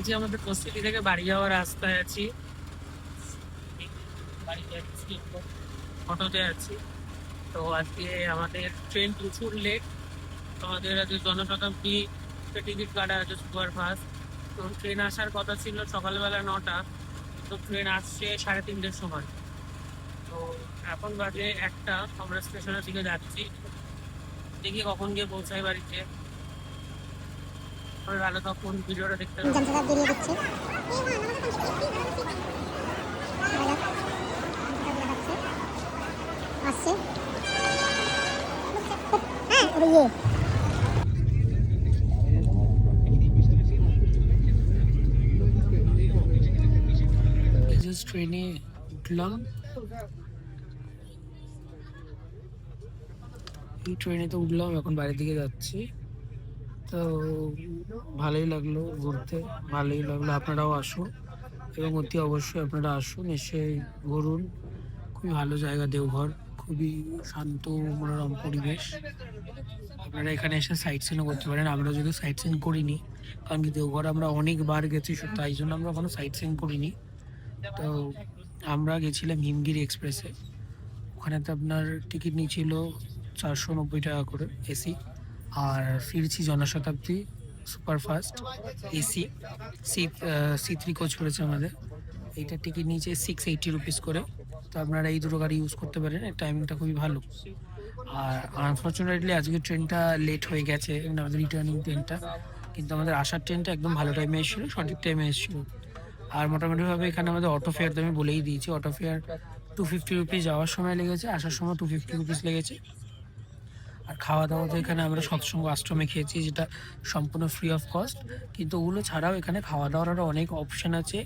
আজকে আমাদের কস্তুরি থেকে বাড়ি যাওয়ার রাস্তায় আছি। বাড়ি যাচ্ছি, অটোতে আছি। তো আজকে আমাদের ট্রেন প্রচুর লেট। আমাদের আজকে জনশতাব্দী টিকিট কাটা আছে সুপার ফাস্ট। তো ট্রেন আসার কথা ছিল সকালবেলা 9টা, তো ট্রেন আসছে 3:30টার সময়। তো এখন বাজে 1টা, আমরা স্টেশনের দিকে যাচ্ছি। দেখি কখন গিয়ে পৌঁছাই বাড়িতে। ভালো, তখন ভিডিওটা দেখতে হবে। জনশতাব্দী বেরিয়ে দিচ্ছে। আসছে হ্যাঁ ইয়ে জাস্ট ট্রেনে উঠলাম। এই ট্রেনে তো উঠলাম, এখন বাড়ির দিকে যাচ্ছি। তো ভালোই লাগলো ঘুরতে, ভালোই লাগলো। আপনারাও আসুন এবং অতি অবশ্যই আপনারা আসুন, এসে ঘুরুন। খুবই ভালো জায়গা দেওঘর, খুবই শান্ত মনোরম পরিবেশ। আপনারা এখানে এসে সাইট সিনও করতে পারেন। আমরা যদি সাইট সিন করিনি, কারণ কি দেওঘর আমরা অনেকবার গেছি, তাই জন্য আমরা কোনো সাইট সিন করিনি। তো আমরা গেছিলাম হিমগিরি এক্সপ্রেসে। ওখানে তো আপনার টিকিট নিয়েছিল 490 টাকা করে এসি। আর ফিরছি জনশতাব্দী সুপারফাস্ট এসি, সি3 কোচ করেছে আমাদের। এইটার টিকিট নিয়েছে 680 রুপিস করে। তো আপনারা এই দুটো গাড়ি ইউজ করতে পারেন, এর টাইমিংটা খুবই ভালো। আর আনফর্চুনেটলি আজকে ট্রেনটা লেট হয়ে গেছে, আমাদের রিটার্নিং ট্রেনটা। কিন্তু আমাদের আসার ট্রেনটা একদম ভালো টাইমে এসেছিলো, সঠিক টাইমে এসেছিলো। আর মোটামুটিভাবে এখানে আমাদের অটো ফেয়ার তো আমি বলেই দিয়েছি, অটো ফেয়ার 250 রুপিস যাওয়ার সময় লেগেছে, আসার সময় 250 রুপিস লেগেছে। আর খাওয়া দাওয়া তো এখানে আমরা সৎসঙ্গ আশ্রমে খেয়েছি, যেটা সম্পূর্ণ ফ্রি অফ কস্ট। কিন্তু ওগুলো ছাড়াও এখানে খাওয়া দাওয়ার আরও অনেক অপশান আছে,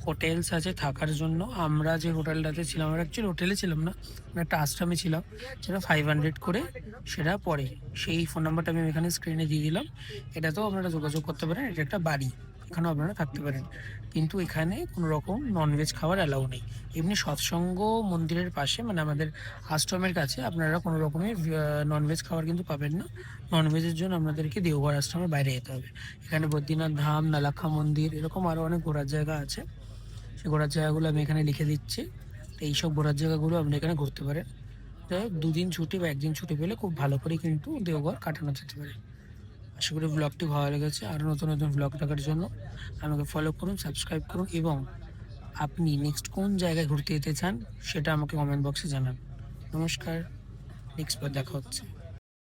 হোটেলস আছে থাকার জন্য। আমরা যে হোটেলটাতে ছিলাম, আমরা অ্যাকচুয়ালি হোটেলে ছিলাম না, আমরা একটা আশ্রমে ছিলাম, সেটা 500 করে সেটা পড়ে। সেই ফোন নাম্বারটা আমি এখানে স্ক্রিনে দিয়ে দিলাম, এটাতেও আপনারা যোগাযোগ করতে পারেন। এটা একটা বাড়ি, এখানেও আপনারা থাকতে পারেন। কিন্তু এখানে কোনো রকম ননভেজ খাওয়ার অ্যালাউ নেই। এমনি সৎসঙ্গ মন্দিরের পাশে, মানে আমাদের আশ্রমের কাছে, আপনারা কোনো রকমের ননভেজ খাবার কিন্তু পাবেন না। ননভেজের জন্য আপনাদেরকে দেওঘর আশ্রমের বাইরে যেতে হবে। এখানে বদ্রীনাথ ধাম, নালাক্ষা মন্দির, এরকম আরও অনেক ঘোরার জায়গা আছে। সেই ঘোরার জায়গাগুলো আমি এখানে লিখে দিচ্ছি। তো এইসব ঘোরার জায়গাগুলো আপনি এখানে ঘুরতে পারেন। যাই হোক, 2 দিন ছুটি বা 1 দিন ছুটি পেলে খুব ভালো করে কিন্তু দেওঘর কাটানো যেতে পারে। আশা করি ব্লগটি ভালো লেগেছে। আরও নতুন নতুন ব্লগ দেখার জন্য আমাকে ফলো করুন, সাবস্ক্রাইব করুন, এবং আপনি নেক্সট কোন জায়গায় ঘুরতে যেতে চান সেটা আমাকে কমেন্ট বক্সে জানান। নমস্কার, নেক্সট বার দেখা হচ্ছে।